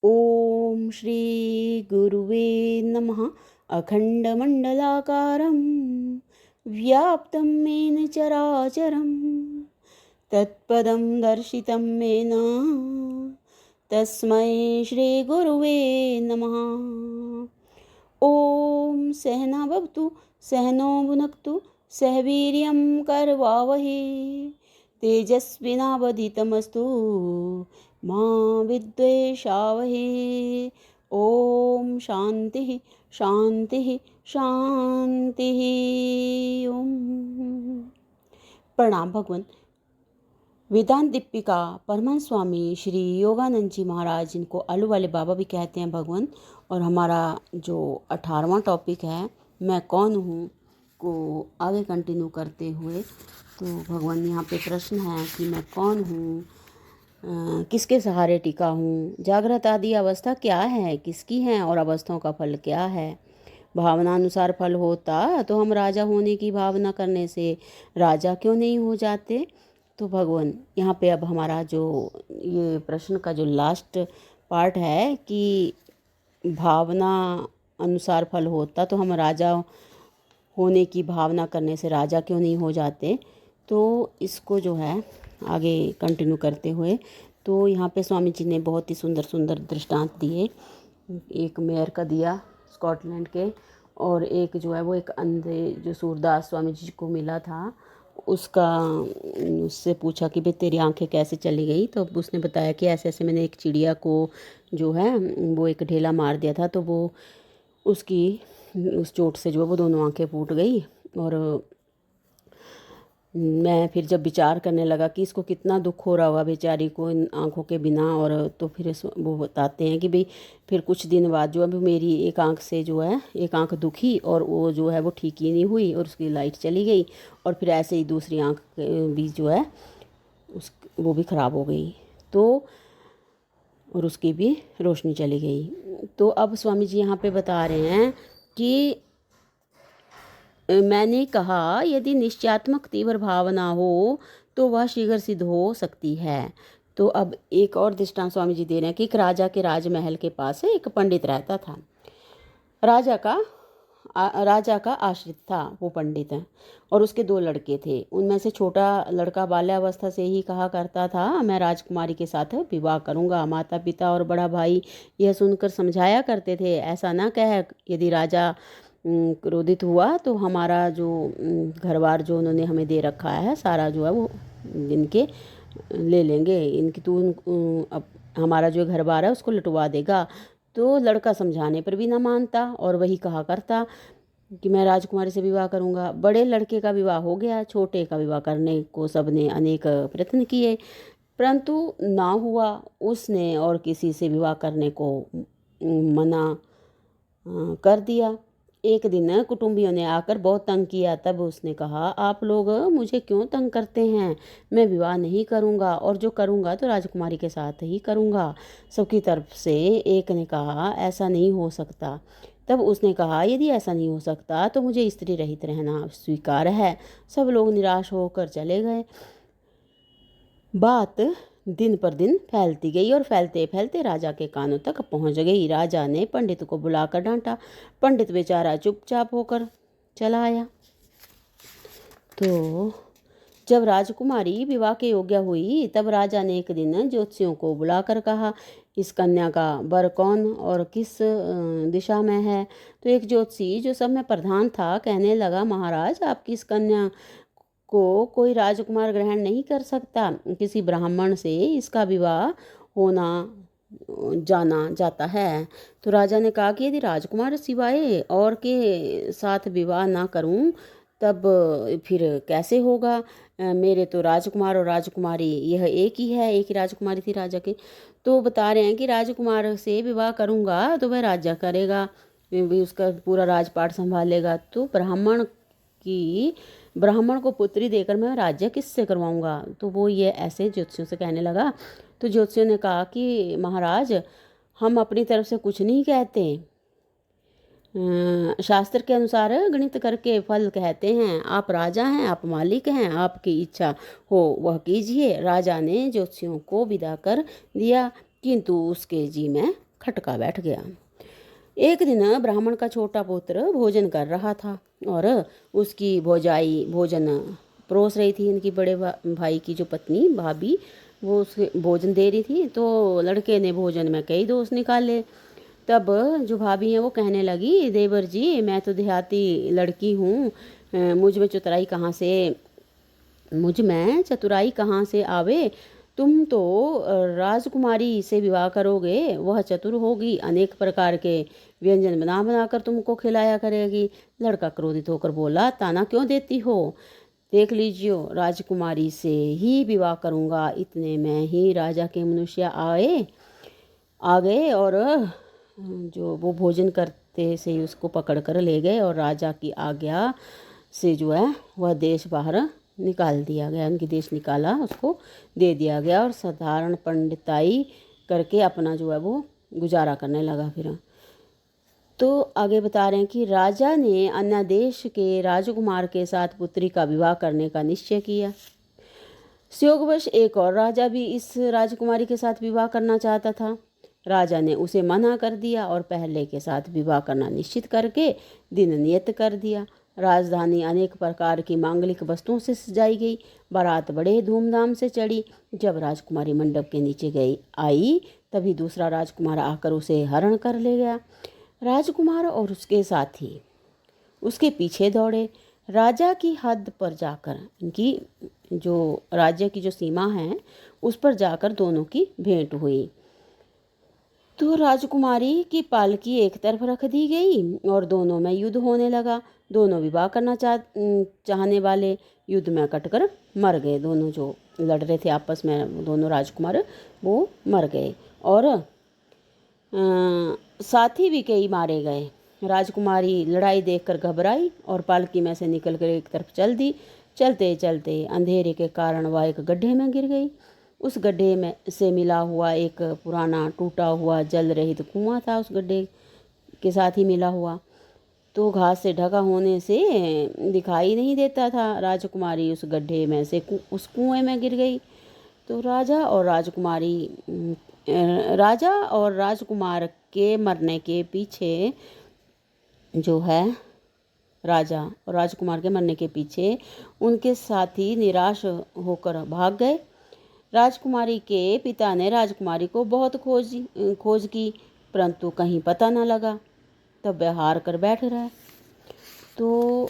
ओम श्री गुरुवे नमः। अखंडमंडलाकारं व्याप्तं येन चराचरं तत्पदं दर्शितं येन तस्मै श्री गुरुवे नमः। ओम सहना भवतु सहनो भुनक्तु सह वीर्यं करवावहे तेजस्विनावधीतमस्तु मा विद्वेषावहे। ओम शांति शांति शांति। ओम प्रणाम भगवान। वेदांत दीपिका परमहंस स्वामी श्री योगानंद जी महाराज, जिनको आलू वाले बाबा भी कहते हैं भगवान। और हमारा जो 18वां टॉपिक है मैं कौन हूँ को आगे कंटिन्यू करते हुए, तो भगवान यहाँ पे प्रश्न है कि मैं कौन हूँ, किसके सहारे टिका हूँ, जागृत आदि अवस्था क्या है, किसकी है और अवस्थाओं का फल क्या है। भावना अनुसार फल होता तो हम राजा होने की भावना करने से राजा क्यों नहीं हो जाते। तो भगवान यहाँ पे अब हमारा जो ये प्रश्न का जो लास्ट पार्ट है कि भावना अनुसार फल होता तो हम राजा होने की भावना करने से राजा क्यों नहीं हो जाते। तो इसको जो है आगे कंटिन्यू करते हुए, तो यहाँ पे स्वामी जी ने बहुत ही सुंदर सुंदर दृष्टांत दिए। एक मेयर का दिया स्कॉटलैंड के, और एक जो है वो एक अंधे जो सूरदास स्वामी जी को मिला था, उसका उससे पूछा कि भाई तेरी आंखें कैसे चली गई। तो उसने बताया कि ऐसे ऐसे मैंने एक चिड़िया को जो है वो एक ढेला मार दिया था, तो वो उसकी उस चोट से जो है वो दोनों आंखें फूट गई। और मैं फिर जब विचार करने लगा कि इसको कितना दुख हो रहा होगा बेचारी को इन आँखों के बिना, और तो फिर वो बताते हैं कि भाई फिर कुछ दिन बाद जो है मेरी एक आँख से जो है एक आँख दुखी और वो जो है वो ठीक ही नहीं हुई और उसकी लाइट चली गई, और फिर ऐसे ही दूसरी आँख भी जो है वो भी ख़राब हो गई, तो और उसकी भी रोशनी चली गई। तो अब स्वामी जी यहाँ पे बता रहे हैं कि मैंने कहा यदि निश्चयात्मक तीव्र भावना हो तो वह शीघ्र सिद्ध हो सकती है। तो अब एक और दृष्टांत स्वामी जी दे रहे हैं कि एक राजा के राजमहल के पास एक पंडित रहता था। राजा का आश्रित था वो पंडित है, और उसके 2 लड़के थे। उनमें से छोटा लड़का बाल्यावस्था से ही कहा करता था मैं राजकुमारी के साथ विवाह करूंगा। माता पिता और बड़ा भाई यह सुनकर समझाया करते थे ऐसा ना कह, यदि राजा क्रोधित हुआ तो हमारा जो घर बार जो उन्होंने हमें दे रखा है सारा जो है वो इनके ले लेंगे, इनकी तू अब हमारा जो घर बार है उसको लुटवा देगा। तो लड़का समझाने पर भी ना मानता और वही कहा करता कि मैं राजकुमारी से विवाह करूंगा। बड़े लड़के का विवाह हो गया, छोटे का विवाह करने को सबने अनेक प्रयत्न किए परंतु ना हुआ। उसने और किसी से विवाह करने को मना कर दिया। एक दिन कुटुंबियों ने आकर बहुत तंग किया, तब उसने कहा आप लोग मुझे क्यों तंग करते हैं, मैं विवाह नहीं करूंगा और जो करूंगा तो राजकुमारी के साथ ही करूंगा। सबकी तरफ से एक ने कहा ऐसा नहीं हो सकता। तब उसने कहा यदि ऐसा नहीं हो सकता तो मुझे स्त्री रहित रहना स्वीकार है। सब लोग निराश होकर चले गए। बात दिन पर दिन फैलती गई और फैलते फैलते राजा के कानों तक पहुंच गई। राजा ने पंडित को बुलाकर डांटा। पंडित बेचारा चुपचाप होकर चला आया। तो जब राजकुमारी विवाह के योग्य हुई तब राजा ने एक दिन ज्योतिषियों को बुलाकर कहा इस कन्या का वर कौन और किस दिशा में है। तो एक ज्योतिषी जो सब में प्रधान था कहने लगा महाराज आपकी इस कन्या को कोई राजकुमार ग्रहण नहीं कर सकता, किसी ब्राह्मण से इसका विवाह होना जाना जाता है। तो राजा ने कहा कि यदि राजकुमार सिवाय और के साथ विवाह ना करूं तब फिर कैसे होगा। मेरे तो राजकुमार और राजकुमारी यह एक ही है, एक ही राजकुमारी थी राजा की। तो बता रहे हैं कि राजकुमार से विवाह करूंगा तो वह राज्य करेगा, भी उसका पूरा राजपाट संभालेगा। तो ब्राह्मण को पुत्री देकर मैं राज्य किससे करवाऊंगा। तो वो ये ऐसे ज्योतिषियों से कहने लगा। तो ज्योतिषियों ने कहा कि महाराज हम अपनी तरफ से कुछ नहीं कहते, शास्त्र के अनुसार गणित करके फल कहते हैं। आप राजा हैं, आप मालिक हैं, आपकी इच्छा हो वह कीजिए। राजा ने ज्योतिषियों को विदा कर दिया किंतु उसके जी में खटका बैठ गया। एक दिन ब्राह्मण का छोटा पुत्र भोजन कर रहा था और उसकी भौजाई भोजन परोस रही थी। इनकी बड़े भाई की जो पत्नी भाभी वो उसे भोजन दे रही थी। तो लड़के ने भोजन में कई दोष निकाले। तब जो भाभी हैं वो कहने लगी, देवर जी मैं तो देहाती लड़की हूँ, मुझ में चतुराई कहाँ से आवे। तुम तो राजकुमारी से विवाह करोगे, वह चतुर होगी, अनेक प्रकार के व्यंजन बना बना कर तुमको खिलाया करेगी। लड़का क्रोधित होकर बोला, ताना क्यों देती हो, देख लीजिए राजकुमारी से ही विवाह करूँगा। इतने में ही राजा के मनुष्य आ गए और जो वो भोजन करते से ही उसको पकड़ कर ले गए और राजा की आज्ञा से जो है वह देश बाहर निकाल दिया गया। उनकी देश निकाला उसको दे दिया गया और साधारण पंडिताई करके अपना जो है वो गुजारा करने लगा। फिर तो आगे बता रहे हैं कि राजा ने अन्य देश के राजकुमार के साथ पुत्री का विवाह करने का निश्चय किया। संयोगवश एक और राजा भी इस राजकुमारी के साथ विवाह करना चाहता था। राजा ने उसे मना कर दिया और पहले के साथ विवाह करना निश्चित करके दिन नियत कर दिया। राजधानी अनेक प्रकार की मांगलिक वस्तुओं से सजाई गई। बारात बड़े धूमधाम से चढ़ी। जब राजकुमारी मंडप के नीचे आई तभी दूसरा राजकुमार आकर उसे हरण कर ले गया। राजकुमार और उसके साथी उसके पीछे दौड़े। राजा की हद पर जाकर, इनकी जो राज्य की जो सीमा है उस पर जाकर दोनों की भेंट हुई। तो राजकुमारी की पालकी एक तरफ रख दी गई और दोनों में युद्ध होने लगा। दोनों विवाह करना चाहने वाले युद्ध में कटकर मर गए। दोनों जो लड़ रहे थे आपस में, दोनों राजकुमार, वो मर गए और साथी भी कई मारे गए। राजकुमारी लड़ाई देखकर घबराई और पालकी में से निकलकर एक तरफ चल दी। चलते चलते अंधेरे के कारण वह एक गड्ढे में गिर गई। उस गड्ढे में से मिला हुआ एक पुराना टूटा हुआ जल रहित कुआं था उस गड्ढे के साथ ही मिला हुआ। तो घास से ढका होने से दिखाई नहीं देता था। राजकुमारी उस गड्ढे में से उस कुएं में गिर गई। तो राजा और राजकुमार के मरने के पीछे जो है राजा और राजकुमार के मरने के पीछे उनके साथी निराश होकर भाग गए। राजकुमारी के पिता ने राजकुमारी को बहुत खोज की परंतु कहीं पता न लगा। तब वह हार कर बैठ रहा। तो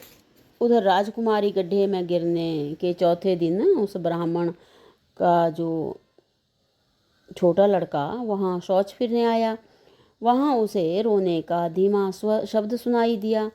उधर राजकुमारी गड्ढे में गिरने के चौथे दिन उस ब्राह्मण का जो छोटा लड़का वहाँ शौच फिरने आया। वहाँ उसे रोने का धीमा शब्द सुनाई दिया।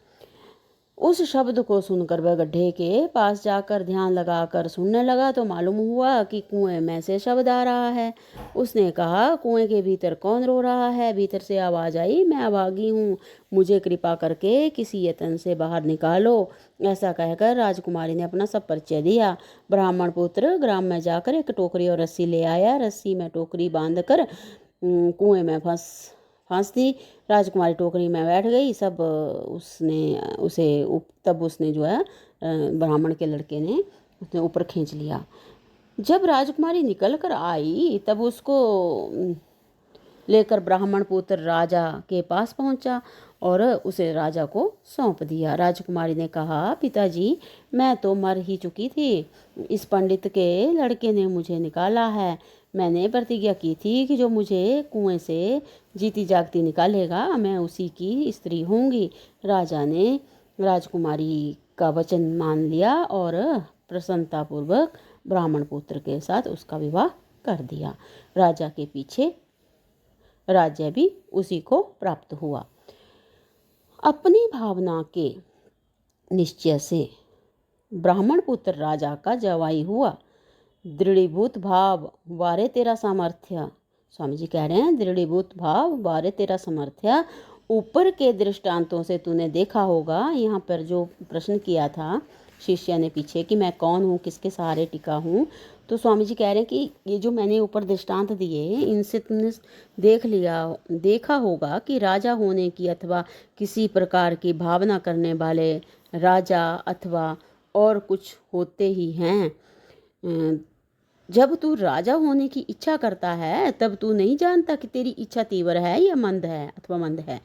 उस शब्द को सुनकर वह गड्ढे के पास जाकर ध्यान लगाकर सुनने लगा तो मालूम हुआ कि कुएं में से शब्द आ रहा है। उसने कहा, कुएं के भीतर कौन रो रहा है। भीतर से आवाज़ आई, मैं अभागी हूँ, मुझे कृपा करके किसी यतन से बाहर निकालो। ऐसा कहकर राजकुमारी ने अपना सब परिचय दिया। ब्राह्मण पुत्र ग्राम में जाकर एक टोकरी और रस्सी ले आया। रस्सी में टोकरी बांधकर कुएं में फांस दी। राजकुमारी टोकरी में बैठ गई। तब उसने जो है ब्राह्मण के लड़के ने उसने ऊपर खींच लिया। जब राजकुमारी निकल कर आई तब उसको लेकर ब्राह्मण पुत्र राजा के पास पहुंचा और उसे राजा को सौंप दिया। राजकुमारी ने कहा, पिताजी मैं तो मर ही चुकी थी, इस पंडित के लड़के ने मुझे निकाला है। मैंने प्रतिज्ञा की थी कि जो मुझे कुएं से जीती जागती निकालेगा मैं उसी की स्त्री होंगी। राजा ने राजकुमारी का वचन मान लिया और प्रसन्नतापूर्वक ब्राह्मण पुत्र के साथ उसका विवाह कर दिया। राजा के पीछे राज्य भी उसी को प्राप्त हुआ। अपनी भावना के निश्चय से ब्राह्मण पुत्र राजा का जवाई हुआ। दृढ़ीभूत भाव वारे तेरा सामर्थ्य, स्वामी जी कह रहे हैं, दृढ़ीभूत भाव वारे तेरा सामर्थ्य। ऊपर के दृष्टांतों से तूने देखा होगा। यहाँ पर जो प्रश्न किया था शिष्य ने पीछे कि मैं कौन हूँ, किसके सहारे टिका हूँ, तो स्वामी जी कह रहे हैं कि ये जो मैंने ऊपर दृष्टांत दिए इनसे तुमने देखा होगा कि राजा होने की अथवा किसी प्रकार की भावना करने वाले राजा अथवा और कुछ होते ही हैं। जब तू राजा होने की इच्छा करता है तब तू नहीं जानता कि तेरी इच्छा तीव्र है या मंद है अथवा मंद है।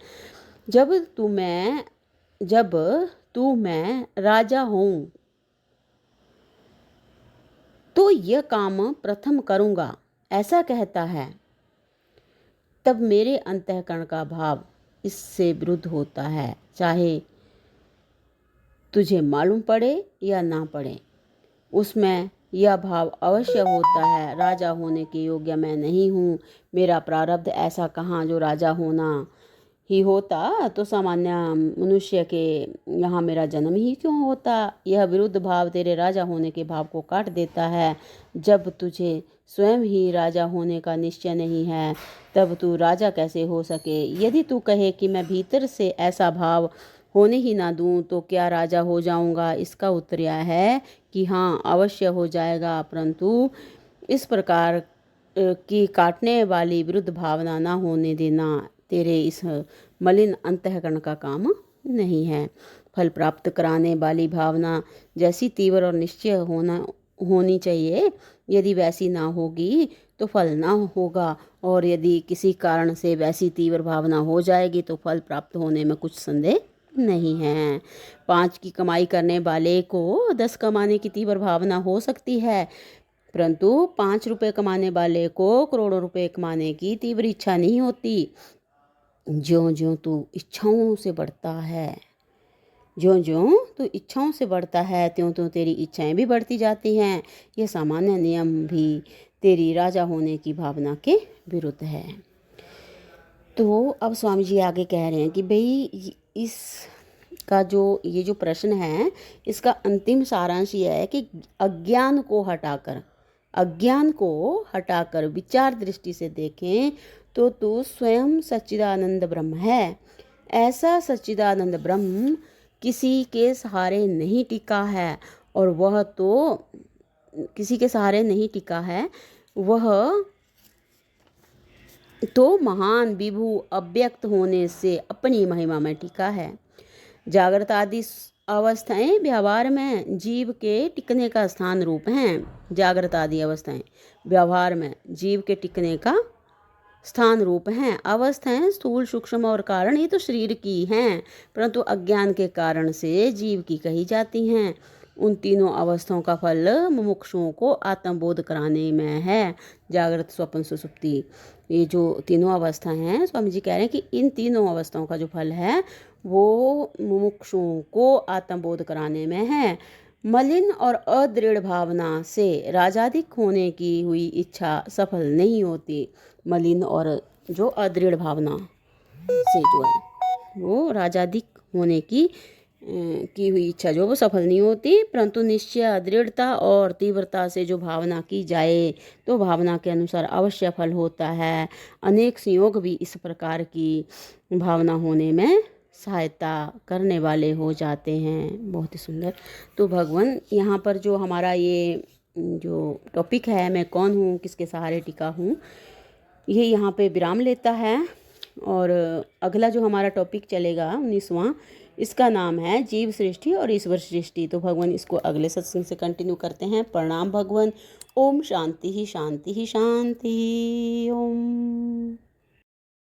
जब तू मैं राजा हूँ तो यह काम प्रथम करूँगा ऐसा कहता है, तब मेरे अंतःकरण का भाव इससे विरुद्ध होता है, चाहे तुझे मालूम पड़े या ना पड़े। उसमें यह भाव अवश्य होता है, राजा होने के योग्य मैं नहीं हूँ, मेरा प्रारब्ध ऐसा कहाँ जो राजा होना ही होता तो सामान्य मनुष्य के यहाँ मेरा जन्म ही क्यों होता। यह विरुद्ध भाव तेरे राजा होने के भाव को काट देता है। जब तुझे स्वयं ही राजा होने का निश्चय नहीं है तब तू राजा कैसे हो सके। यदि तू कहे कि मैं भीतर से ऐसा भाव होने ही ना दूं तो क्या राजा हो जाऊंगा, इसका उत्तर यह है कि हाँ, अवश्य हो जाएगा, परंतु इस प्रकार की काटने वाली विरुद्ध भावना ना होने देना तेरे इस मलिन अंतःकरण का काम नहीं है। फल प्राप्त कराने वाली भावना जैसी तीव्र और निश्चय होनी चाहिए, यदि वैसी ना होगी तो फल ना होगा, और यदि किसी कारण से वैसी तीव्र भावना हो जाएगी तो फल प्राप्त होने में कुछ संदेह नहीं है। 5 की कमाई करने वाले को 10 कमाने की तीव्र भावना हो सकती है, परंतु 5 रुपये कमाने वाले को करोड़ों रुपए कमाने की तीव्र इच्छा नहीं होती। ज्यों ज्यों तू इच्छाओं से बढ़ता है त्यों त्यों तेरी इच्छाएं भी बढ़ती जाती हैं। यह सामान्य नियम भी तेरी राजा होने की भावना के विरुद्ध है। तो अब स्वामी जी आगे कह रहे हैं कि भाई इसका ये जो प्रश्न है, इसका अंतिम सारांश यह है कि अज्ञान को हटाकर विचार दृष्टि से देखें तो तू स्वयं सच्चिदानंद ब्रह्म है। ऐसा सच्चिदानंद ब्रह्म किसी के सहारे नहीं टिका है, और वह तो महान विभु अव्यक्त होने से अपनी महिमा में टिका है। जागृत आदि अवस्थाएं व्यवहार में जीव के टिकने का स्थान रूप हैं। जागृत आदि अवस्थाएं व्यवहार में जीव के टिकने का स्थान रूप हैं। अवस्थाएं स्थूल सूक्ष्म और कारण ये तो शरीर की हैं, परंतु अज्ञान के कारण से जीव की कही जाती हैं। उन तीनों अवस्थाओं का फल मुमुक्षुओं को आत्मबोध कराने में है। जागृत स्वप्न सुषुप्ति, ये जो तीनों अवस्थाएं हैं, स्वामी जी कह रहे हैं कि इन तीनों अवस्थाओं का जो फल है वो मुमुक्षुओं को आत्मबोध कराने में है। मलिन और अदृढ़ भावना से राजाधिक होने की हुई इच्छा सफल नहीं होती। मलिन और जो अदृढ़ भावना से जो है वो राजाधिक होने की हुई इच्छा जो वो सफल नहीं होती, परंतु निश्चय दृढ़ता और तीव्रता से जो भावना की जाए तो भावना के अनुसार अवश्य फल होता है। अनेक संयोग भी इस प्रकार की भावना होने में सहायता करने वाले हो जाते हैं। बहुत ही सुंदर। तो भगवान यहाँ पर जो हमारा ये जो टॉपिक है, मैं कौन हूँ, किसके सहारे टिका हूँ, ये यहाँ पे विराम लेता है। और अगला जो हमारा टॉपिक चलेगा 19वां, इसका नाम है जीव सृष्टि और ईश्वर सृष्टि। तो भगवान इसको अगले सत्संग से कंटिन्यू करते हैं। प्रणाम भगवान। ओम शांति ही शांति ही शांति। ओम।